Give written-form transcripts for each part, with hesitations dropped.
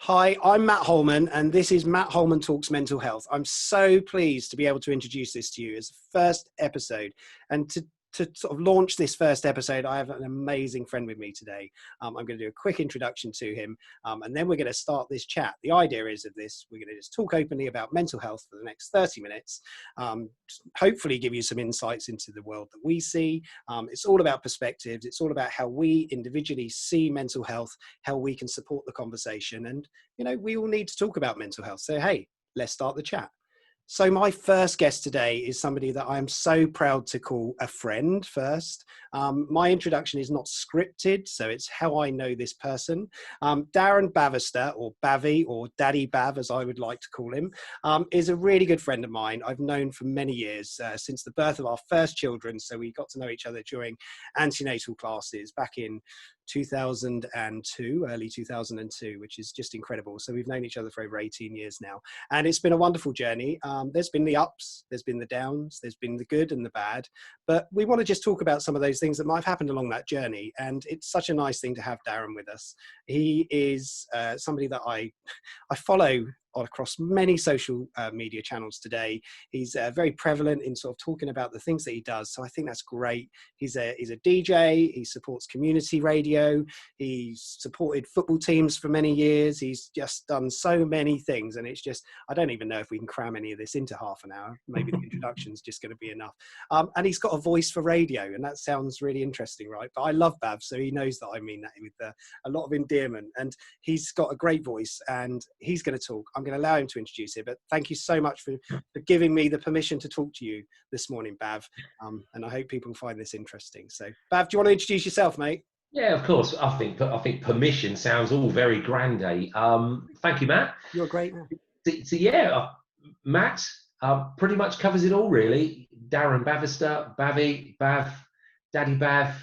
Hi, I'm Matt Holman, and this is Matt Holman Talks Mental Health. I'm so pleased to be able to introduce this to you as the first episode. And to sort of launch this first episode, I have an amazing friend with me today. I'm going to do a quick introduction to him, and then we're going to start this chat. The idea is of this, we're going to just talk openly about mental health for the next 30 minutes, hopefully give you some insights into the world that we see. It's all about perspectives. It's all about how we individually see mental health, how we can support the conversation. And, we all need to talk about mental health. So, hey, let's start the chat. So my first guest today is somebody that I'm so proud to call a friend first. My introduction is not scripted, so it's how I know this person. Daren Bavister, or Bavi, or Daddy Bav, as I would like to call him, is a really good friend of mine. I've known for many years, since the birth of our first children. So we got to know each other during antenatal classes back in 2002, early 2002, which is just incredible. So we've known each other for over 18 years now, and it's been a wonderful journey. There's been the ups, there's been the downs, there's been the good and the bad, but we want to just talk about some of those things that might have happened along that journey. And it's such a nice thing to have Daren with us. He is somebody that I follow across many social media channels today. He's very prevalent in sort of talking about the things that he does. So I think that's great. He's a DJ. He supports community radio. He's supported football teams for many years. He's just done so many things. And it's just, I don't even know if we can cram any of this into half an hour. Maybe the introduction's just going to be enough. And he's got a voice for radio, and that sounds really interesting, right? But I love Bav, so he knows that I mean that with a lot of endearment. And he's got a great voice, and he's going to talk. I'm going to allow him to introduce it, but thank you so much for giving me the permission to talk to you this morning, Bav. And I hope people find this interesting. So, Bav, do you want to introduce yourself, mate? Yeah, of course. I think permission sounds all very grand. Thank you, Matt. You're a great man. So yeah, Matt pretty much covers it all, really. Daren Bavister, Bavi, Bav, Daddy Bav,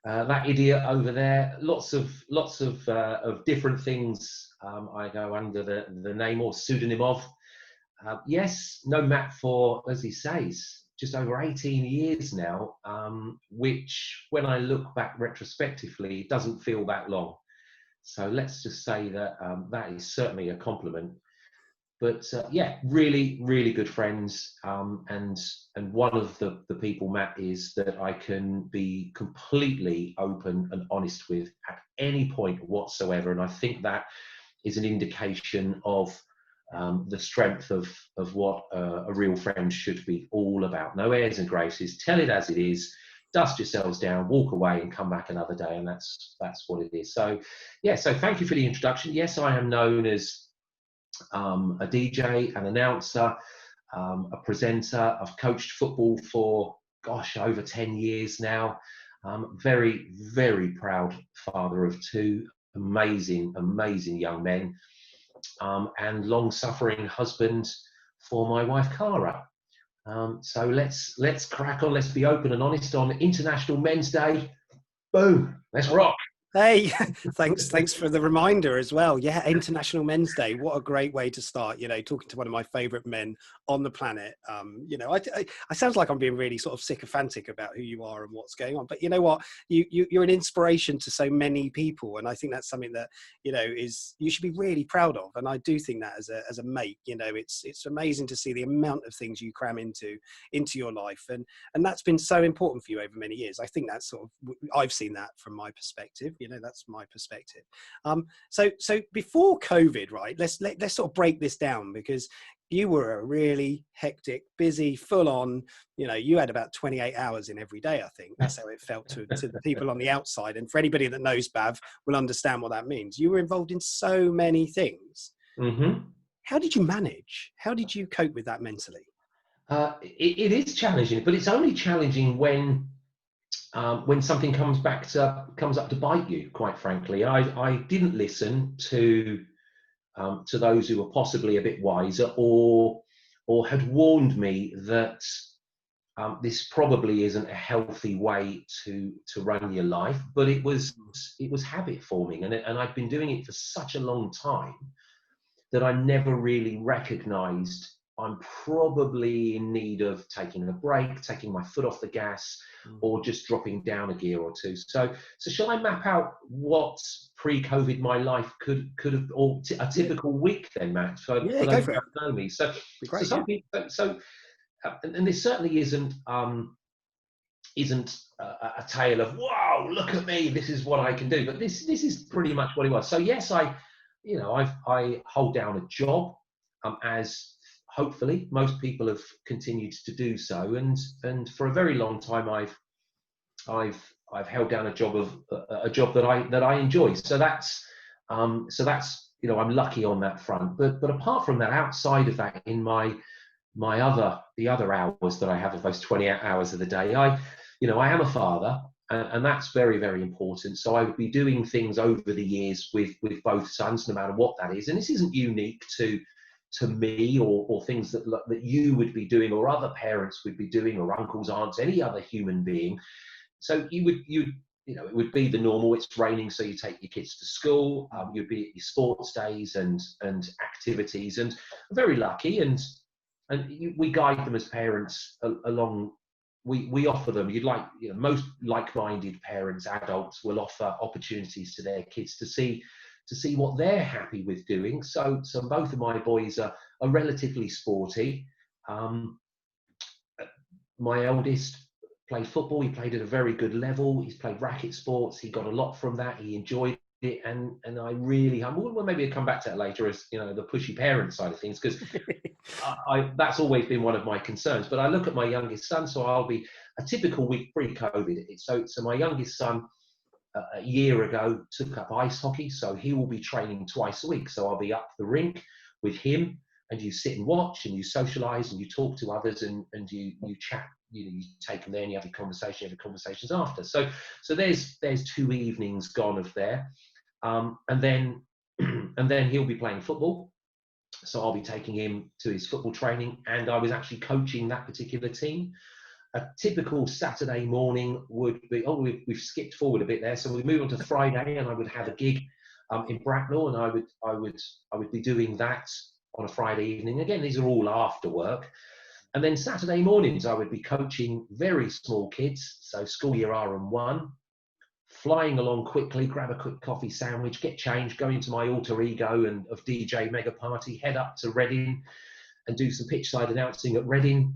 that idiot over there. Lots of different things. I go under the name or pseudonym of. Yes, known Matt for, as he says, just over 18 years now, which when I look back retrospectively, doesn't feel that long. So let's just say that that is certainly a compliment. But yeah, really, really good friends. And one of the people, Matt, is that I can be completely open and honest with at any point whatsoever. And I think that is an indication of the strength of what a real friend should be all about. No airs and graces. Tell it as it is. Dust yourselves down, walk away, and come back another day. And that's what it is. So, yeah. So thank you for the introduction. Yes, I am known as a DJ, an announcer, a presenter. I've coached football for over 10 years now. Very, very proud father of two amazing young men. And long-suffering husband for my wife Cara. So let's crack on. Let's be open and honest on International Men's Day. Boom. Let's rock. Hey, thanks for the reminder as well. Yeah, International Men's Day. What a great way to start, talking to one of my favorite men on the planet. I sounds like I'm being really sort of sycophantic about who you are and what's going on, but you know what? You're an inspiration to so many people, and I think that's something that, is you should be really proud of. And I do think that as a mate, it's amazing to see the amount of things you cram into your life, and that's been so important for you over many years. I think that's I've seen that from my perspective. That's my perspective. So before COVID, right, let's sort of break this down, because you were a really hectic, busy, full on, you had about 28 hours in every day. I think that's how it felt to the people on the outside. And for anybody that knows Bav will understand what that means. You were involved in so many things. Mm-hmm. How did you manage? How did you cope with that mentally? It is challenging, but it's only challenging when something comes up to bite you. Quite frankly, I didn't listen to those who were possibly a bit wiser, or had warned me that this probably isn't a healthy way to run your life. But it was habit forming, and I've been doing it for such a long time that I never really recognised I'm probably in need of taking a break, taking my foot off the gas, or just dropping down a gear or two. So shall I map out what pre-COVID my life could have, or a typical week then, Matt, for Yeah, those go who for it. don't know me? So Be great. some people, and this certainly isn't a tale of, wow, look at me, this is what I can do. But this is pretty much what it was. So yes, I hold down a job, as hopefully most people have continued to do so, and for a very long time I've held down a job that I enjoy. So that's I'm lucky on that front. But apart from that, outside of that, in the other hours that I have of those 28 hours of the day, I am a father, and that's very, very important. So I would be doing things over the years with both sons, no matter what that is. And this isn't unique to me, or things that you would be doing, or other parents would be doing, or uncles, aunts, any other human being. So it would be the normal. It's raining, so you take your kids to school. You'd be at your sports days and activities, and I'm very lucky, and we guide them as parents along. We offer them. Most like-minded parents, adults, will offer opportunities to their kids to see what they're happy with doing. So both of my boys are relatively sporty. My eldest played football. He played at a very good level. He's played racket sports. He got a lot from that. He enjoyed it, and I really, well, maybe I'll come back to that later, as the pushy parent side of things, because that's always been one of my concerns. But I look at my youngest son, so I'll be a typical week pre-COVID. So my youngest son, a year ago, took up ice hockey, so he will be training twice a week. So I'll be up the rink with him, and you sit and watch, and you socialise, and you talk to others, and you chat. You take them there, and you have a conversation. You have conversations after. So there's 2 evenings gone of there, and then he'll be playing football. So I'll be taking him to his football training, and I was actually coaching that particular team. A typical Saturday morning would be, we've skipped forward a bit there, so we move on to Friday, and I would have a gig in Bracknell, and I would be doing that on a Friday evening. Again, these are all after work. And then Saturday mornings, I would be coaching very small kids, so school year R&1, flying along quickly, grab a quick coffee sandwich, get changed, go into my alter ego of DJ Mega Party, head up to Reading and do some pitchside announcing at Reading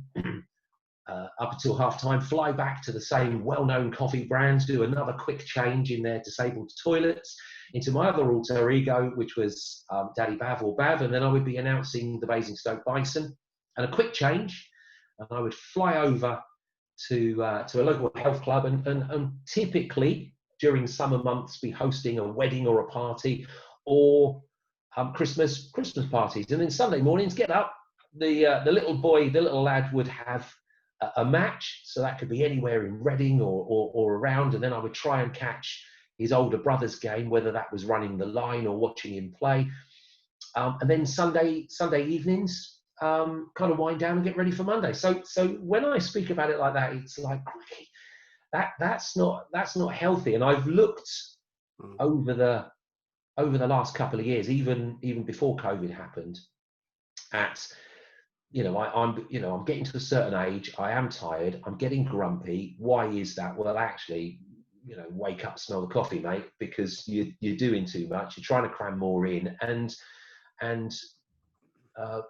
up until half-time, fly back to the same well-known coffee brands, do another quick change in their disabled toilets, into my other alter ego, which was Daddy Bav or Bav, and then I would be announcing the Basingstoke Bison, and a quick change, and I would fly over to a local health club, and typically during summer months be hosting a wedding or a party, or Christmas parties. And then Sunday mornings, get up, the little lad would have a match, so that could be anywhere in Reading or around, and then I would try and catch his older brother's game, whether that was running the line or watching him play. And then Sunday evenings, kind of wind down and get ready for Monday. So when I speak about it like that, it's like, crikey, that's not healthy. And I've looked over the last couple of years, even before COVID happened, at I'm getting to a certain age. I am tired. I'm getting grumpy. Why is that? Well, actually, wake up, smell the coffee, mate, because you're doing too much. You're trying to cram more in, and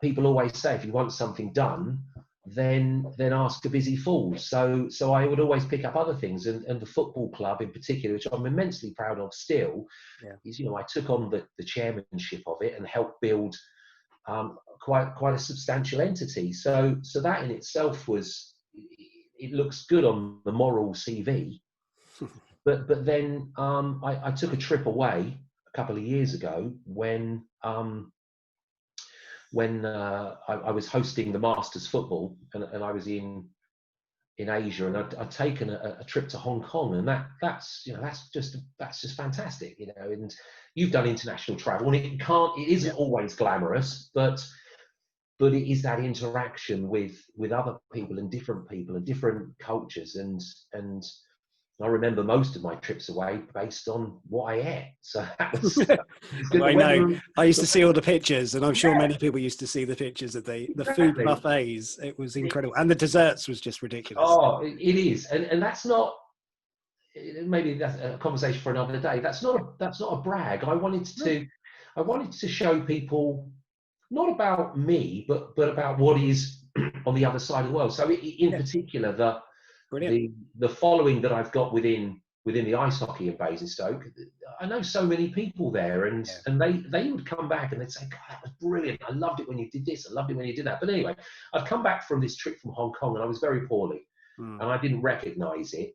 people always say, if you want something done, then ask a busy fool. So I would always pick up other things, and the football club in particular, which I'm immensely proud of still, is I took on the chairmanship of it and helped build quite a substantial entity. So that in itself it looks good on the moral CV. But then I took a trip away a couple of years ago when I was hosting the Masters football, and I was in Asia, and I'd taken a trip to Hong Kong, and that's just fantastic, and you've done international travel, and it isn't always glamorous, but it is that interaction with other people and different cultures, and I remember most of my trips away based on what I ate. So that was good. I know. I used The to see all the pictures, and I'm sure yeah, many people used to see the pictures of the food exactly. buffets. It was incredible, and the desserts was just ridiculous. Oh, it is, and that's not, maybe that's a conversation for another day. That's not a brag. No. I wanted to show people not about me, but about what is on the other side of the world. So in Yeah, particular, brilliant. the following that I've got within the ice hockey in Basingstoke, I know so many people there, and Yeah. they would come back and they'd say, "God, that was brilliant. I loved it when you did this. I loved it when you did that." But anyway, I'd come back from this trip from Hong Kong and I was very poorly, Mm. and I didn't recognise it.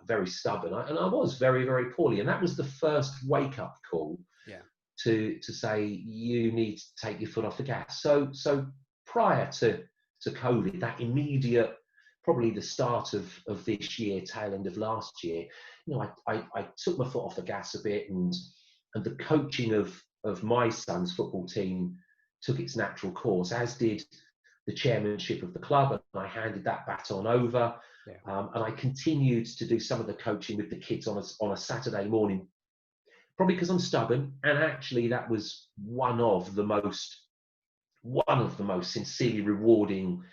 Very stubborn, and I was very, very poorly, and that was the first wake up call Yeah. to say you need to take your foot off the gas. So prior to COVID, that immediate, probably the start of this year, tail end of last year, I took my foot off the gas a bit, and the coaching of my son's football team took its natural course, as did the chairmanship of the club, and I handed that baton over. Yeah. And I continued to do some of the coaching with the kids on a Saturday morning, probably because I'm stubborn. And actually, that was one of the most sincerely rewarding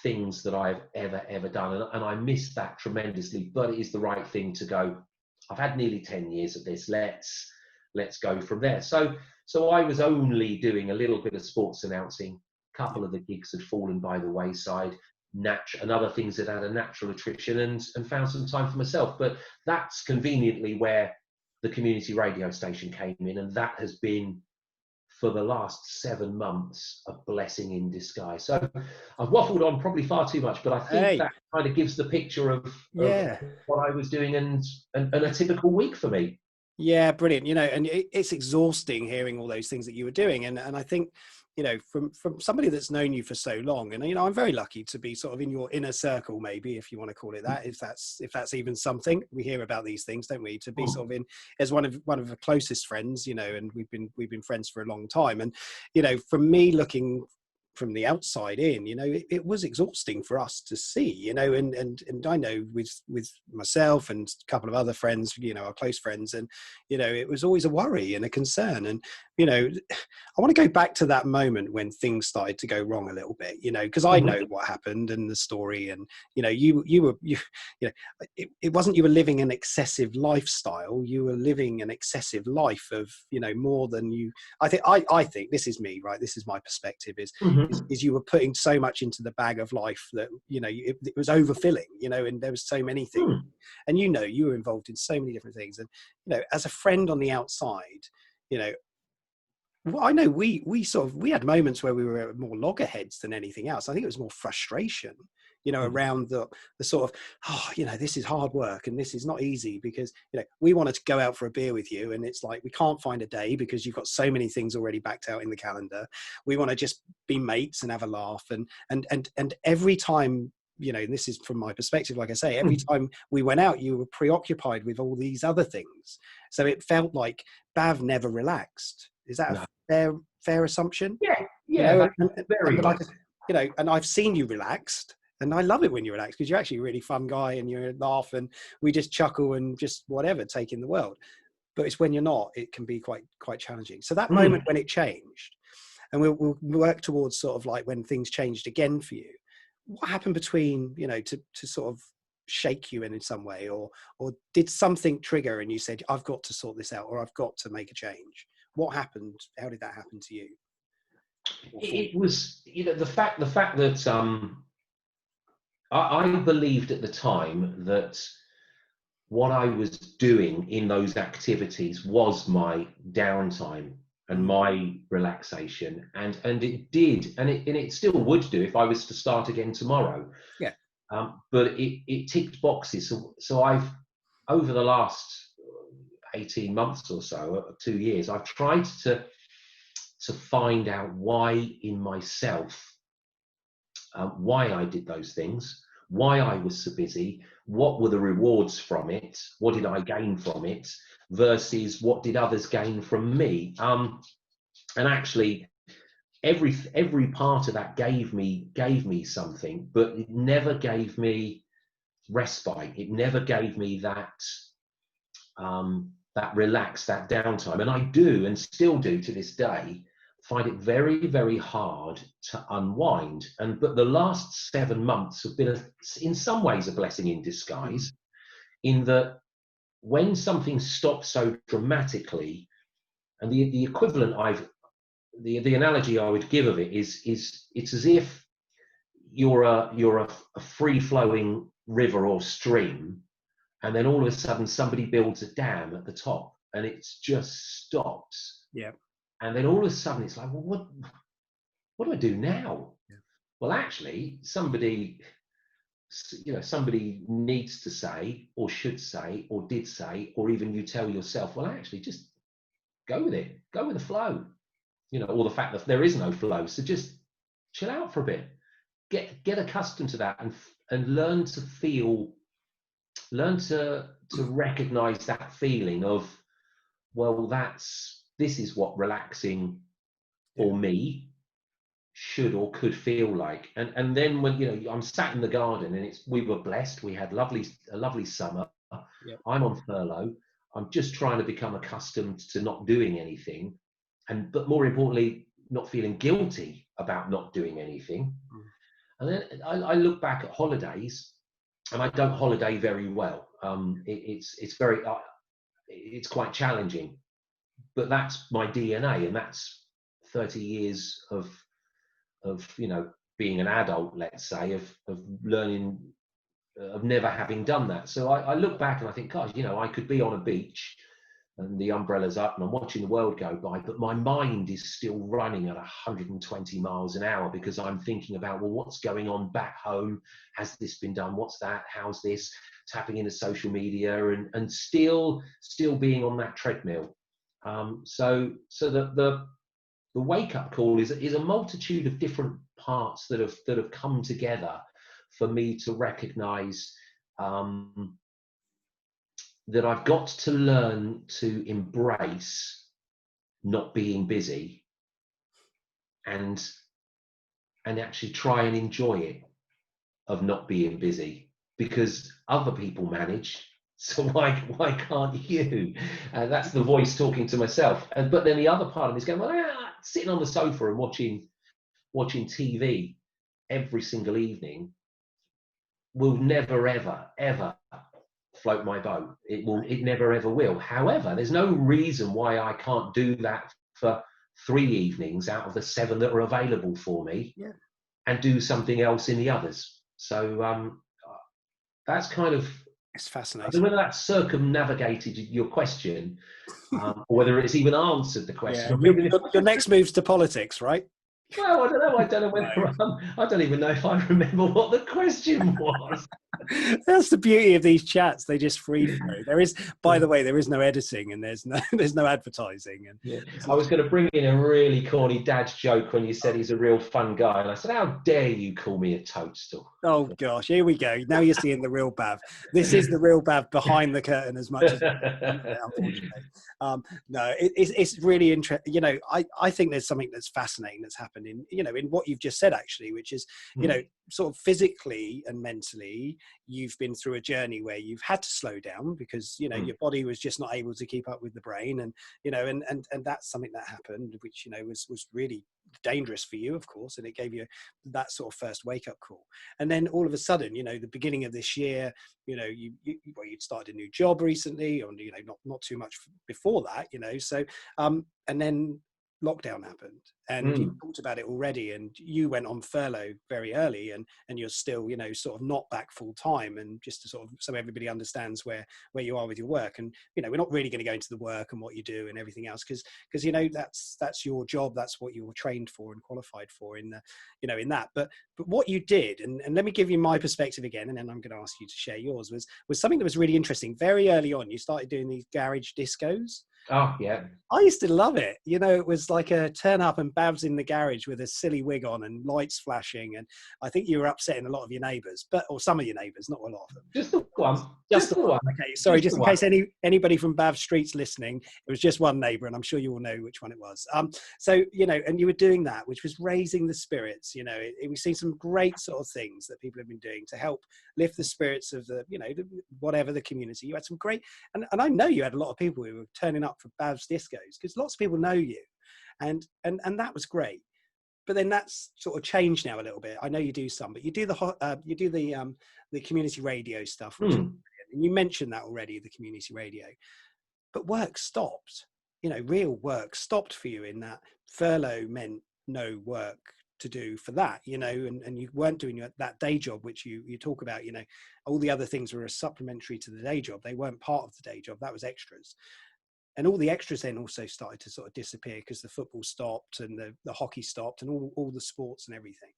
things that I've ever done. And I miss that tremendously, but it is the right thing to go. I've had nearly 10 years of this. Let's go from there. So I was only doing a little bit of sports announcing. A couple of the gigs had fallen by the wayside. And other things that had a natural attrition, and found some time for myself. But that's conveniently where the community radio station came in, and that has been, for the last 7 months, a blessing in disguise. So I've waffled on probably far too much, but I think Hey. that kind of gives the picture of Yeah. what I was doing, and a typical week for me. Yeah, brilliant. And it's exhausting hearing all those things that you were doing. And I think, from somebody that's known you for so long, and, I'm very lucky to be sort of in your inner circle, maybe, if you want to call it that, if that's even something. We hear about these things, don't we? To be sort of in as one of the closest friends, and we've been friends for a long time. And, from me looking from the outside in, it was exhausting for us to see, and I know with myself and a couple of other friends, our close friends, and it was always a worry and a concern. And I want to go back to that moment when things started to go wrong a little bit, because I know what happened and the story. And it wasn't you were living an excessive lifestyle, you were living an excessive life of more than you. I think this is me, right? This is my perspective, is you were putting so much into the bag of life that it was overfilling, and there was so many things. And you were involved in so many different things. And as a friend on the outside, well, I know we had moments where we were more loggerheads than anything else. I think it was more frustration, around the sort of, this is hard work and this is not easy, because, we wanted to go out for a beer with you, and it's like, we can't find a day because you've got so many things already backed out in the calendar. We want to just be mates and have a laugh. And every time, and this is from my perspective, like I say, every time we went out, you were preoccupied with all these other things. So it felt like Bav never relaxed. Is that a fair assumption? Yeah, that's very But nice. and I've seen you relaxed, and I love it when you relax, because you're actually a really fun guy, and you laugh, and we just chuckle and just whatever, take in the world. But it's when you're not, it can be quite challenging. So that moment when it changed, and we'll work towards sort of like when things changed again for you. What happened between, to sort of shake you in some way, or did something trigger and you said, I've got to sort this out, or I've got to make a change? What happened? How did that happen to you? It was, the fact that I believed at the time that what I was doing in those activities was my downtime and my relaxation, and it did, and it still would do if I was to start again tomorrow. Yeah. But it ticked boxes. So I've, over the last 18 months or so, 2 years, I've tried to find out why in myself, why I did those things, why I was so busy, what were the rewards from it, what did I gain from it, versus what did others gain from me. And actually, every part of that gave me something, but it never gave me respite. It never gave me that that relax, that downtime. And I do, and still do to this day, find it very, very hard to unwind. But the last 7 months have been, in some ways, a blessing in disguise, in that when something stops so dramatically, and the equivalent the analogy I would give of it is it's as if you're a free flowing river or stream, and then all of a sudden somebody builds a dam at the top and it just stops. Yeah. And then all of a sudden it's like, well, what do I do now? Yeah. Well, actually, somebody needs to say, or should say, or did say, or even you tell yourself, well, actually, just go with it, go with the flow, or the fact that there is no flow. So just chill out for a bit, get accustomed to that, and learn to recognize that feeling of, well, this is what relaxing for me should or could feel like. And then when I'm sat in the garden, and we were blessed, we had a lovely summer. Yep. I'm on furlough. I'm just trying to become accustomed to not doing anything, but more importantly, not feeling guilty about not doing anything. And then I look back at holidays, and I don't holiday very well. It's quite challenging, but that's my DNA, and that's 30 years of being an adult, let's say, of learning, of never having done that. So I look back and I think, gosh, I could be on a beach and the umbrella's up and I'm watching the world go by, but my mind is still running at 120 miles an hour because I'm thinking about, well, what's going on back home? Has this been done? What's that? How's this? Tapping into social media and still being on that treadmill. So the wake-up call is a multitude of different parts that have come together for me to recognize that I've got to learn to embrace not being busy and actually try and enjoy it, of not being busy, because other people manage, so why can't you? And that's the voice talking to myself. But then the other part of me is going, well, sitting on the sofa and watching TV every single evening will never ever float my boat. It never ever will. However, there's no reason why I can't do that for 3 evenings out of the 7 that are available for me, and do something else in the others. So that's kind of, it's fascinating. I don't know whether that's circumnavigated your question, or whether it's even answered the question. Your next move's to politics, right? Well, I don't know. I don't know whether I don't even know if I remember what the question was. That's the beauty of these chats; they just free flow. There is, by the way, there is no editing and there's no advertising. And I was going to bring in a really corny dad's joke when you said he's a real fun guy, and I said, "How dare you call me a toadstool?" Oh gosh, here we go. Now you're seeing the real Bav. This is the real Bav behind the curtain, as much as unfortunately. No, it's really interesting. I think there's something that's fascinating that's happened in what you've just said, actually, which is sort of physically and mentally, you've been through a journey where you've had to slow down because your body was just not able to keep up with the brain, and and that's something that happened, which was really dangerous for you, of course, and it gave you that sort of first wake-up call. And then all of a sudden, the beginning of this year, you'd started a new job recently, or not too much before that, so and then lockdown happened, and you talked about it already, and you went on furlough very early, and you're still sort of not back full time, and just to sort of, so everybody understands where you are with your work. And we're not really going to go into the work and what you do and everything else, because that's your job, that's what you were trained for and qualified for in that. But what you did, and let me give you my perspective again, and then I'm going to ask you to share yours, was something that was really interesting. Very early on, you started doing these garage discos. Oh, yeah. I used to love it. You know, it was like a turn up and Babs in the garage with a silly wig on and lights flashing. And I think you were upsetting a lot of your neighbours, or some of your neighbours, not a lot of them. Just the one. Just Just the the one. one. Okay, sorry, just the in one. case anybody from Bav Street's listening, it was just one neighbour, and I'm sure you all know which one it was. So, you know, and you were doing that, which was raising the spirits. You know, we've seen some great sort of things that people have been doing to help lift the spirits of the, you know, whatever the community. You had some great, and I know you had a lot of people who were turning up for Bav's discos, because lots of people know you, and that was great. But then that's sort of changed now a little bit. I know you do some, but you do the community radio stuff, which is brilliant. And you mentioned that already, the community radio. But work stopped. You know, real work stopped for you in that furlough meant no work to do for that, you know, and you weren't doing that day job, which you talk about, you know, all the other things were a supplementary to the day job. They weren't part of the day job. That was extras. And all the extras then also started to sort of disappear because the football stopped and the hockey stopped and all the sports and everything.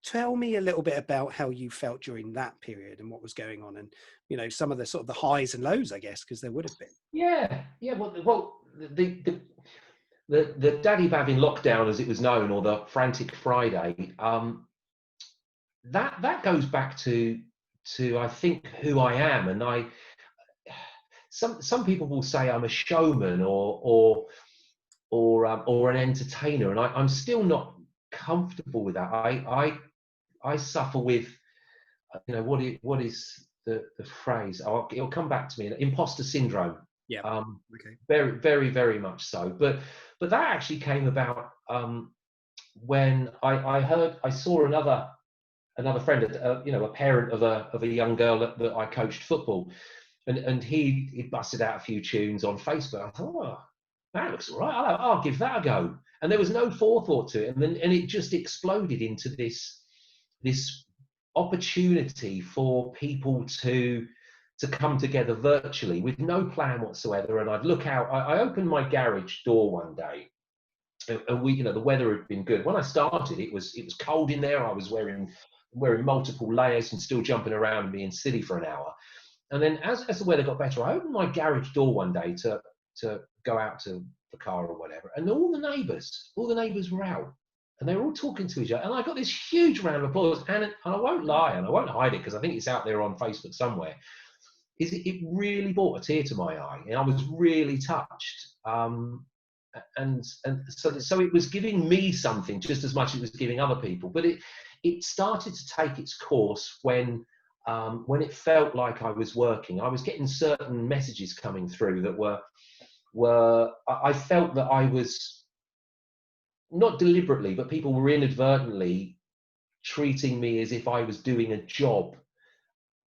Tell me a little bit about how you felt during that period and what was going on, and, you know, some of the sort of the highs and lows, I guess, because there would have been. Yeah. Well, the Daddy Bav in lockdown, as it was known, or the Frantic Friday, that goes back to I think who I am, and some people will say I'm a showman or an entertainer, and I'm still not comfortable with that. I suffer with, you know, what is the phrase? It'll come back to me. Imposter syndrome. Yeah. Okay. Very, very, very much so. But that actually came about when I saw another friend, you know, a parent of a young girl that I coached football, and he busted out a few tunes on Facebook. I thought, oh, that looks all right. I'll give that a go. And there was no forethought to it, and it just exploded into this opportunity for people to come together virtually with no plan whatsoever. And I'd look out. I opened my garage door one day, and we, you know, the weather had been good. When I started, it was cold in there. I was wearing multiple layers and still jumping around and being silly for an hour. And then as the weather got better, I opened my garage door one day to go out to the car or whatever, and all the neighbours were out, and they were all talking to each other, and I got this huge round of applause. And I won't lie, and I won't hide it because I think it's out there on Facebook somewhere. It really brought a tear to my eye, and I was really touched. And so it was giving me something just as much as it was giving other people. But it started to take its course when it felt like I was working. I was getting certain messages coming through that were I felt that I was, not deliberately, but people were inadvertently treating me as if I was doing a job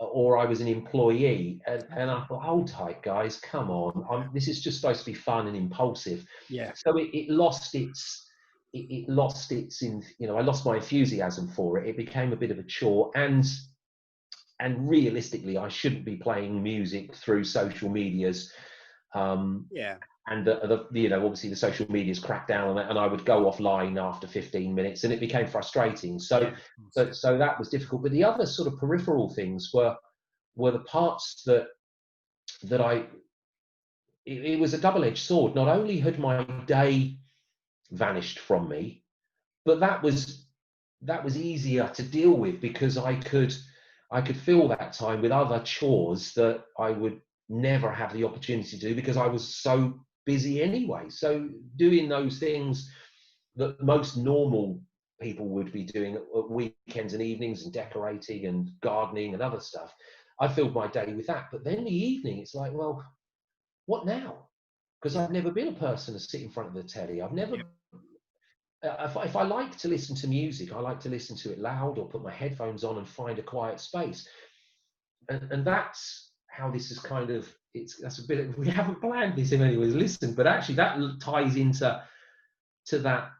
or I was an employee. And I thought, hold tight, guys, come on. This is just supposed to be fun and impulsive. Yeah. So it lost its, you know, I lost my enthusiasm for it. It became a bit of a chore. And realistically, I shouldn't be playing music through social medias. Yeah. And you know, obviously the social media's cracked down on that, and I would go offline after 15 minutes, and it became frustrating. So that was difficult. But the other sort of peripheral things were the parts that it was a double-edged sword. Not only had my day vanished from me, but that was easier to deal with because I could fill that time with other chores that I would never have the opportunity to do because I was so busy anyway. So doing those things that most normal people would be doing at weekends and evenings, and decorating and gardening and other stuff, I filled my day with that. But then the evening, it's like, well, what now? Because I've never been a person to sit in front of the telly. I've never. If I like to listen to music, I like to listen to it loud or put my headphones on and find a quiet space. And that's how this is kind of, that's a bit, we haven't planned this in any way, listen, but actually that ties into that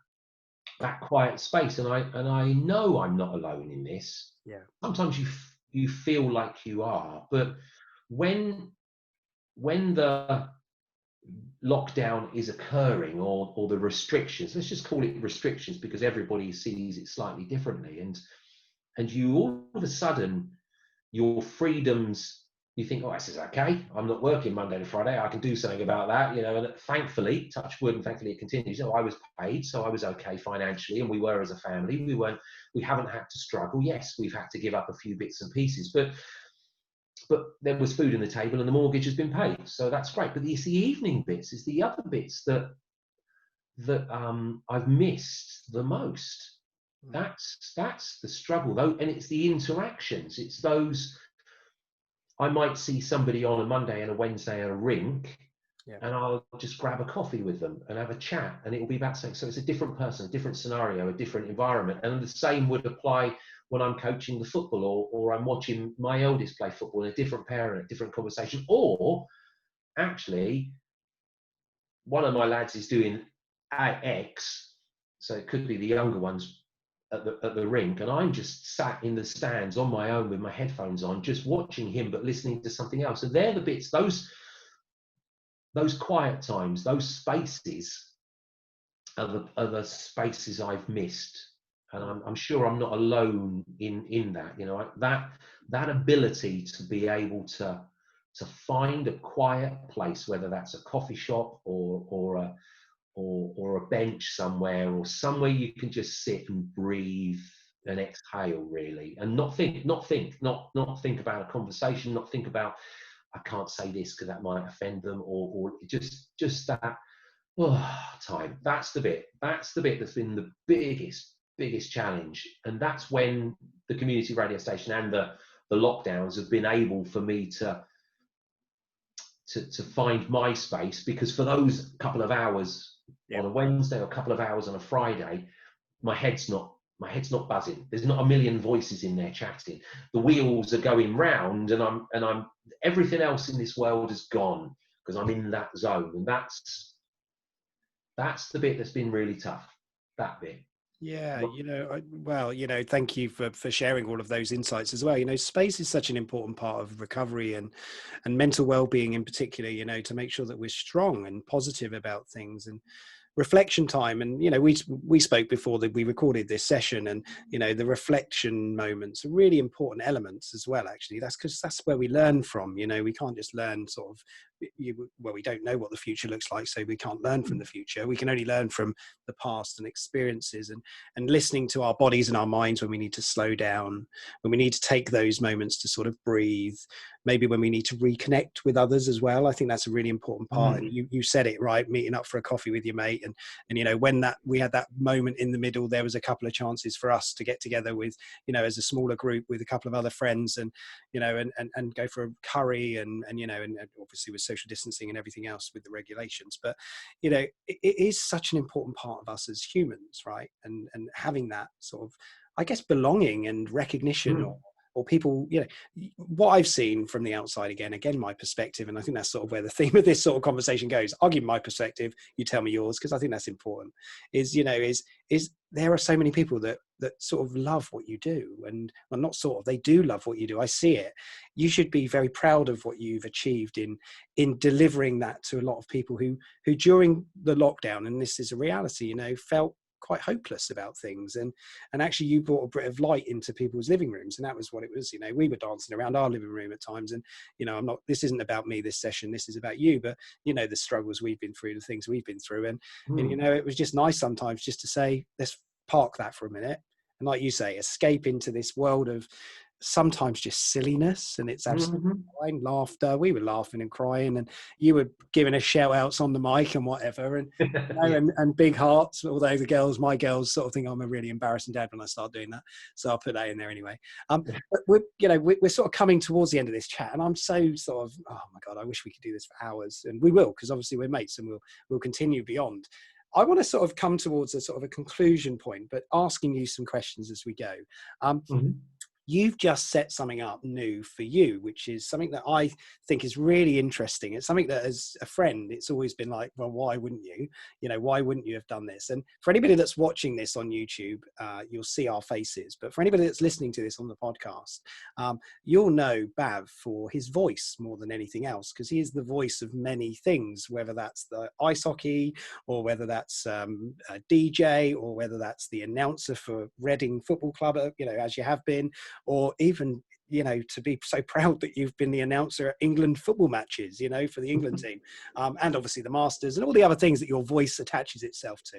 quiet space. And I know I'm not alone in this. Yeah. Sometimes you feel like you are, but when the lockdown is occurring, or the restrictions, let's just call it restrictions because everybody sees it slightly differently, and you all of a sudden your freedoms you think, oh, this is okay. I'm not working Monday to Friday. I can do something about that, And thankfully, touch wood, and thankfully it continues. I was paid, so I was okay financially, and we were as a family. We haven't had to struggle. Yes, we've had to give up a few bits and pieces, but there was food on the table, and the mortgage has been paid, so that's great. But it's the evening bits, it's the other bits that I've missed the most. That's the struggle, though, and it's the interactions. It's those. I might see somebody on a Monday and a Wednesday at a rink, and I'll just grab a coffee with them and have a chat, and it will be about something. So it's a different person, a different scenario, a different environment. And the same would apply when I'm coaching the football, or I'm watching my eldest play football, in a different parent, a different conversation. Or actually, one of my lads is doing X, so it could be the younger ones at the rink, and I'm just sat in the stands on my own with my headphones on, just watching him, but listening to something else. So they're the bits, those quiet times, those spaces are the spaces I've missed. And I'm sure I'm not alone in that. That ability to be able to find a quiet place, whether that's a coffee shop or a bench somewhere, or somewhere you can just sit and breathe and exhale, really, and not think about a conversation, not think about, I can't say this because that might offend them, or just that time. That's the bit that's been the biggest challenge. And that's when the community radio station and the lockdowns have been able for me to find my space, because for those couple of hours on a Wednesday, or a couple of hours on a Friday, my head's not buzzing. There's not a million voices in there chatting. The wheels are going round, and I'm everything else in this world is gone, because I'm in that zone. And that's the bit that's been really tough. That bit. Yeah, thank you for sharing all of those insights as well. Space is such an important part of recovery and mental well-being in particular, to make sure that we're strong and positive about things. And reflection time, and we spoke before that we recorded this session, and the reflection moments are really important elements as well. Actually, that's because that's where we learn from. We can't just learn sort of we don't know what the future looks like, so we can't learn from the future. We can only learn from the past and experiences, and listening to our bodies and our minds when we need to slow down, when we need to take those moments to sort of breathe, maybe when we need to reconnect with others as well. I think that's a really important part. And you said it right, meeting up for a coffee with your mate, and when we had that moment in the middle, there was a couple of chances for us to get together with, as a smaller group with a couple of other friends, and and go for a curry, and obviously with social distancing and everything else with the regulations. But it is such an important part of us as humans, right? And having that sort of, I guess, belonging and recognition, or people, what I've seen from the outside, again, my perspective, and I think that's sort of where the theme of this sort of conversation goes. I'll give my perspective, you tell me yours, because I think that's important. Is there are so many people that sort of love what you do, and well, not sort of, they do love what you do. I see it. You should be very proud of what you've achieved in delivering that to a lot of people who during the lockdown, and this is a reality, felt quite hopeless about things, and actually you brought a bit of light into people's living rooms, and that was what it was. We were dancing around our living room at times, and this isn't about me, this session, this is about you, but the struggles we've been through, the things we've been through, and it was just nice sometimes just to say, let's park that for a minute, and like you say, escape into this world of sometimes just silliness. And it's absolutely fine. Laughter, we were laughing and crying, and you were giving us shout outs on the mic and whatever, and and big hearts, although my girls sort of think I'm a really embarrassing dad when I start doing that, so I'll put that in there anyway. But we're sort of coming towards the end of this chat, and I'm so sort of, oh my god, I wish we could do this for hours, and we will, because obviously we're mates, and we'll continue beyond. I want to sort of come towards a sort of a conclusion point, but asking you some questions as we go. You've just set something up new for you, which is something that I think is really interesting. It's something that, as a friend, it's always been like, well, why wouldn't you? Why wouldn't you have done this? And for anybody that's watching this on YouTube, you'll see our faces. But for anybody that's listening to this on the podcast, you'll know Bav for his voice more than anything else, because he is the voice of many things, whether that's the ice hockey, or whether that's a DJ, or whether that's the announcer for Reading Football Club, as you have been, or even to be so proud that you've been the announcer at England football matches, for the England team, and obviously the Masters and all the other things that your voice attaches itself to.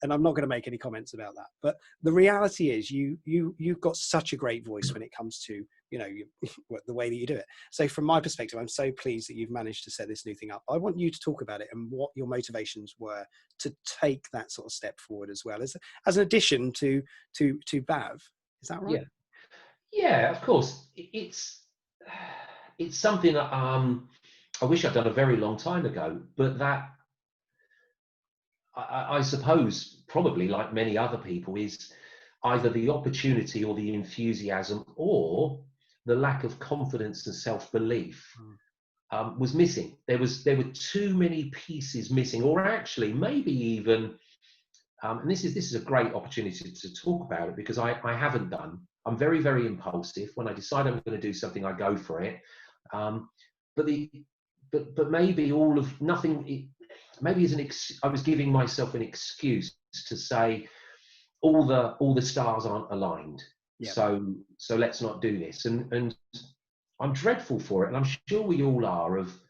And I'm not going to make any comments about that. But the reality is you've got such a great voice when it comes to, the way that you do it. So from my perspective, I'm so pleased that you've managed to set this new thing up. I want you to talk about it and what your motivations were to take that sort of step forward, as well as an addition to Bav. Is that right? Yeah, of course. It's something that I wish I'd done a very long time ago, but that I suppose probably like many other people is either the opportunity or the enthusiasm or the lack of confidence and self-belief was missing. There were too many pieces missing, or actually maybe even, and this is a great opportunity to talk about it, because I haven't done. I'm very, very impulsive. When I decide I'm going to do something, I go for it. But maybe all of nothing. Maybe I was giving myself an excuse to say all the stars aren't aligned. Yep. So let's not do this. And I'm dreadful for it, and I'm sure we all are, of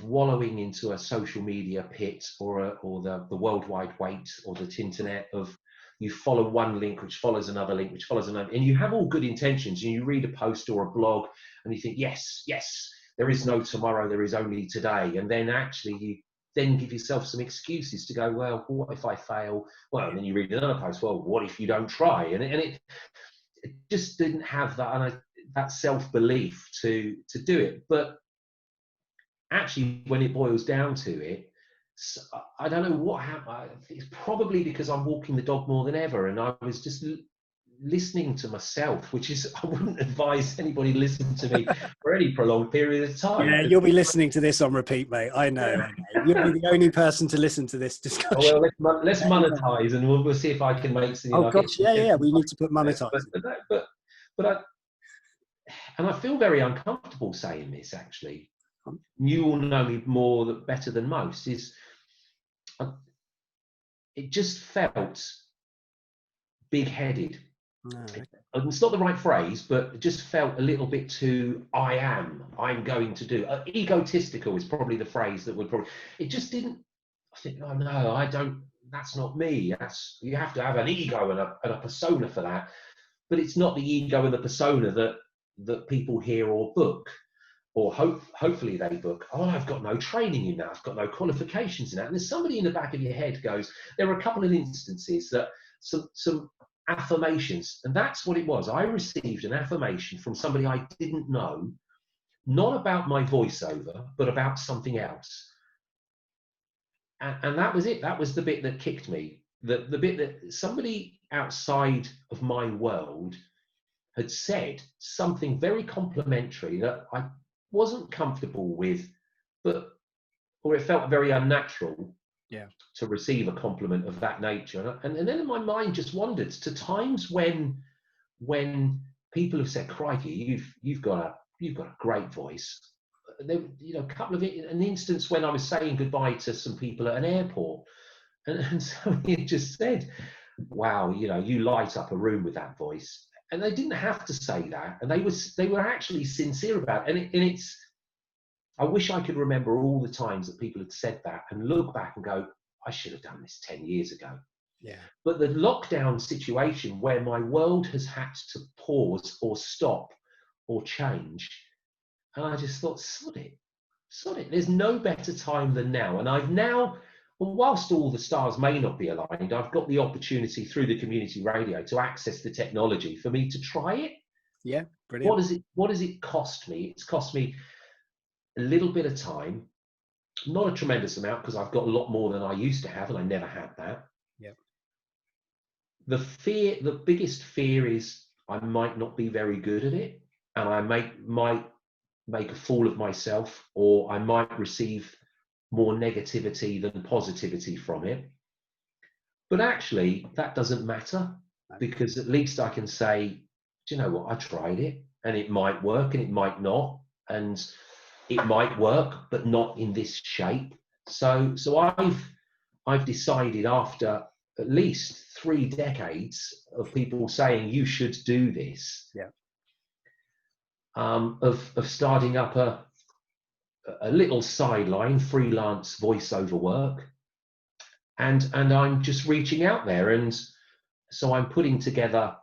wallowing into a social media pit or the World Wide Wait or the Tinternet of you follow one link which follows another link which follows another, and you have all good intentions, and you read a post or a blog and you think, yes, there is no tomorrow, there is only today, and then actually you then give yourself some excuses to go, well, what if I fail? Well, and then you read another post, well, what if you don't try? And it just didn't have that self-belief to do it. But actually, when it boils down to it, I don't know what happened. It's probably because I'm walking the dog more than ever, and I was just listening to myself, which is, I wouldn't advise anybody listen to me for any prolonged period of time. Yeah, you'll be listening to this on repeat, mate. I know. You'll be the only person to listen to this discussion. Oh, well, let's monetize, and we'll see if I can make some. Oh gosh, yeah. We need to put monetize. And I feel very uncomfortable saying this. Actually, you all know me better than most. It just felt big-headed. No, okay. It's not the right phrase, but it just felt a little bit too I'm going to do. Egotistical is probably the phrase that would probably, it just didn't, I think, oh no, I don't, that's not me. You have to have an ego and a persona for that. But it's not the ego and the persona that people hear or book, or hopefully they book. Oh, I've got no training in that. I've got no qualifications in that. And there's somebody in the back of your head goes, there were a couple of instances that some affirmations, and that's what it was. I received an affirmation from somebody I didn't know, not about my voiceover, but about something else. And that was it. That was the bit that kicked me. The bit that somebody outside of my world had said something very complimentary that I wasn't comfortable with, or it felt very unnatural. Yeah. To receive a compliment of that nature, and then my mind just wandered to times when people have said, "Crikey, you've got a great voice." There, a couple of an instance when I was saying goodbye to some people at an airport, and somebody had just said, "Wow, you light up a room with that voice," and they didn't have to say that, and they were actually sincere about it, and it's. I wish I could remember all the times that people had said that and look back and go, I should have done this 10 years ago. Yeah. But the lockdown situation where my world has had to pause or stop or change, and I just thought, sod it. There's no better time than now. And I've now, whilst all the stars may not be aligned, I've got the opportunity through the community radio to access the technology for me to try it. Yeah, brilliant. What does it cost me? It's cost me a little bit of time, not a tremendous amount, because I've got a lot more than I used to have, and I never had that. Yep. The biggest fear is I might not be very good at it, and I might make a fool of myself, or I might receive more negativity than positivity from it. But actually, that doesn't matter, because at least I can say, do you know what, I tried it, and it might work and it might not, and it might work, but not in this shape. So I've decided, after at least 3 decades of people saying you should do this, yeah, of starting up a little sideline freelance voiceover work, and I'm just reaching out there, and so I'm putting together,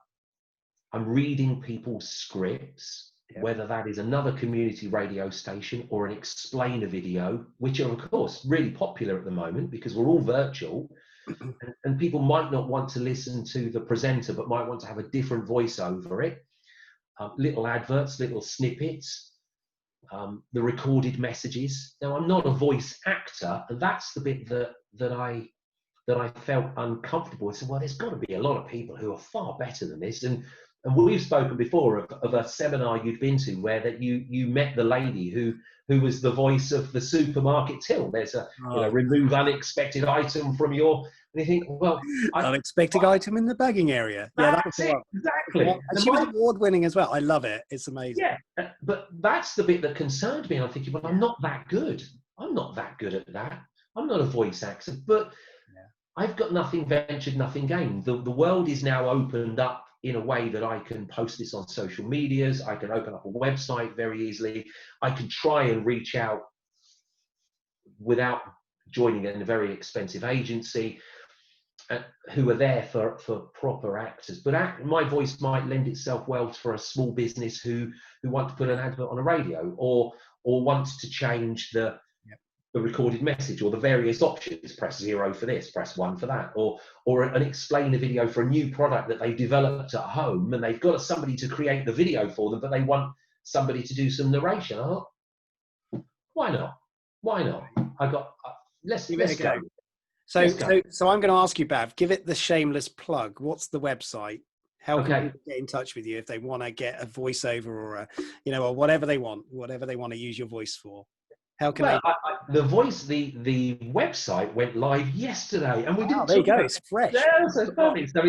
I'm reading people's scripts, whether that is another community radio station or an explainer video, which are of course really popular at the moment because we're all virtual, and people might not want to listen to the presenter but might want to have a different voice over it. Little adverts, little snippets, the recorded messages. Now, I'm not a voice actor, and that's the bit that I felt uncomfortable with. So, well, there's got to be a lot of people who are far better than this. And we've spoken before of a seminar you'd been to where that you met the lady who was the voice of the supermarket till. There's a remove unexpected item from your, and you think, well, unexpected item in the bagging area. Yeah, that's it, exactly. And she was award-winning as well. I love it. It's amazing. Yeah, but that's the bit that concerned me. I'm thinking, well, I'm not that good. I'm not that good at that. I'm not a voice actor, but I've got nothing ventured, nothing gained. The world is now opened up in a way that I can post this on social medias. I can open up a website very easily. I can try and reach out without joining in a very expensive agency who are there for proper actors. But my voice might lend itself well for a small business who want to put an advert on a radio, or wants to change the recorded message, or the various options. Press 0 for this, press 1 for that, or an explainer video for a new product that they've developed at home, and they've got somebody to create the video for them, but they want somebody to do some narration. I thought, why not? Let's go. So I'm going to ask you, Bav, give it the shameless plug. What's the website? How can people get in touch with you if they want to get a voiceover or or whatever they want to use your voice for? How can the website went live yesterday, and we didn't. There you go. It's fresh. Yeah, so it's perfect. So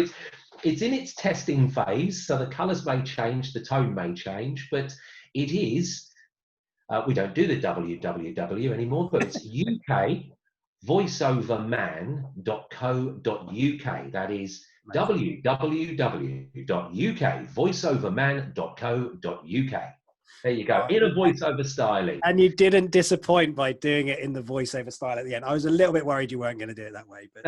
it's in its testing phase. So the colours may change, the tone may change, but it is. We don't do the www anymore, but it's UK voiceoverman.co.uk. That is www.ukvoiceoverman.co.uk. There you go, in a voiceover styling. And you didn't disappoint by doing it in the voiceover style at the end. I was a little bit worried you weren't going to do it that way, but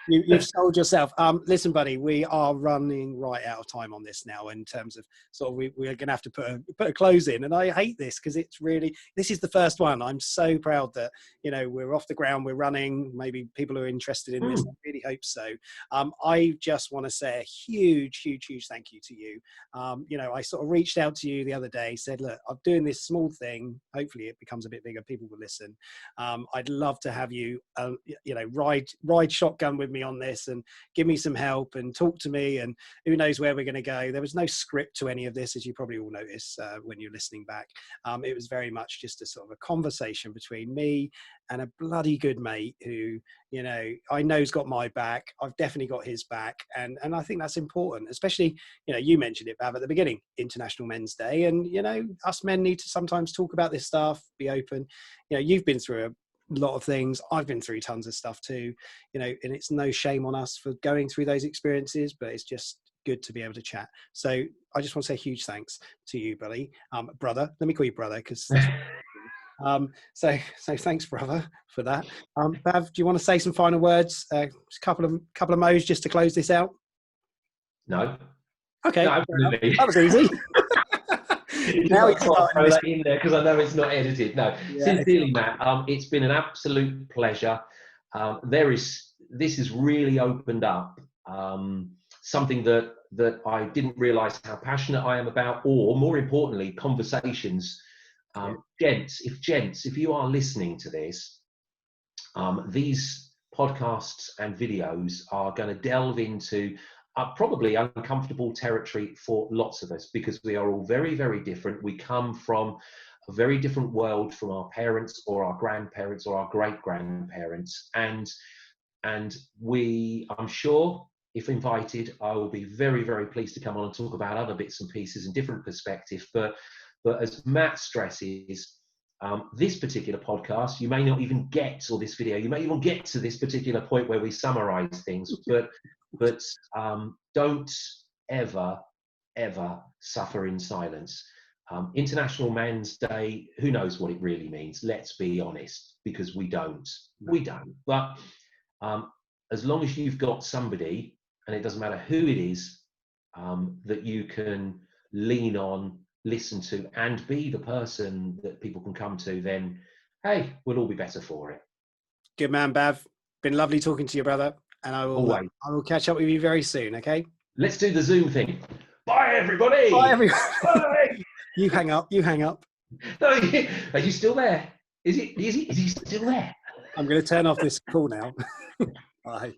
you've sold yourself. Listen, buddy, we are running right out of time on this now in terms of sort of we're going to have to put a close in. And I hate this because this is the first one. I'm so proud that, we're off the ground, we're running. Maybe people are interested in this. I really hope so. I just want to say a huge, huge, huge thank you to you. I sort of reached out to you the other day, said, look, I'm doing this small thing. Hopefully it becomes a bit bigger. People will listen. I'd love to have you, ride shotgun with me on this and give me some help and talk to me, and who knows where we're going to go. There was no script to any of this, as you probably all notice when you're listening back. It was very much just a sort of a conversation between me and a bloody good mate who, I know's got my back. I've definitely got his back. And I think that's important, especially, you mentioned it, Bav, at the beginning, International Men's Day. And, us men need to sometimes talk about this stuff, be open. You've been through a lot of things. I've been through tons of stuff too, and it's no shame on us for going through those experiences, but it's just good to be able to chat. So I just want to say huge thanks to you, buddy. Brother, let me call you brother, because so thanks, brother, for that. Bav, do you want to say some final words? A couple of mo's just to close this out? No. Okay. No, absolutely. That was easy. Now it's throw that in there because I know it's not edited. No, sincerely, Matt, it's been an absolute pleasure. This has really opened up something that I didn't realise how passionate I am about, or more importantly, conversations. Gents, if you are listening to this, these podcasts and videos are going to delve into probably uncomfortable territory for lots of us, because we are all very, very different. We come from a very different world from our parents or our grandparents or our great-grandparents. And we, I'm sure, if invited, I will be very, very pleased to come on and talk about other bits and pieces and different perspectives. But as Matt stresses, this particular podcast, you may not even get, or this video, you may even get to this particular point where we summarize things, but don't ever suffer in silence. International Men's Day, who knows what it really means? Let's be honest, because we don't. We don't. But as long as you've got somebody, and it doesn't matter who it is, that you can lean on, listen to, and be the person that people can come to, then, hey, we'll all be better for it. Good man, Bav. Been lovely talking to you, brother. And I will catch up with you very soon, okay? Let's do the Zoom thing. Bye, everybody. Bye, everyone. Bye. You hang up. You hang up. No, are you still there? Is he still there? I'm going to turn off this call now. Bye.